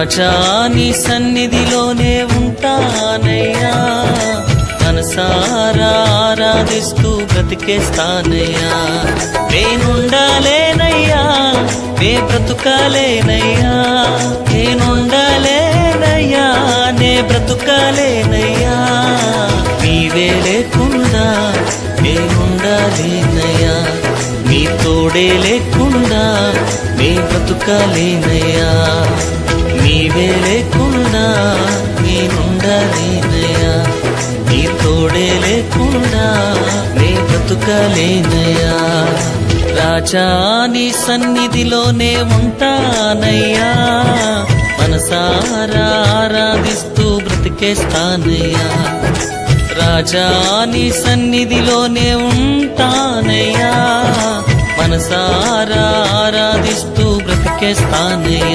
రాజా నీ సన్నిధిలోనే ఉంటానయ్యా, మనసారా ఆరాధిస్తూ బ్రతికేస్తానయ్యా. నేనుండాలేనయ్యా, నే బ్రతుకాలేనయ్యా, నేనుండాలేనయ్యా, నే బ్రతుకాలేనయ్యా. నీవే లేకుండా నేనుండాలేనయ్యా, నీ తోడే లేకుండా నే బ్రతుకాలేనయ్యా. నీవే లేకుండా నేనుండాలేనయ్యా, నీ తోడే లేకుండా నే బ్రతుకాలేనయ్యా. రాజా నీ సన్నిధిలోనే ఉంటానయ్యా, మనసారా ఆరాధిస్తూ బ్రతికేస్తానయ్యా. రాజా నీ సన్నిధిలోనే ఉంటానయ్యా, మనసారా ఆరాధిస్తూ బ్రతికేస్తానయ్యా.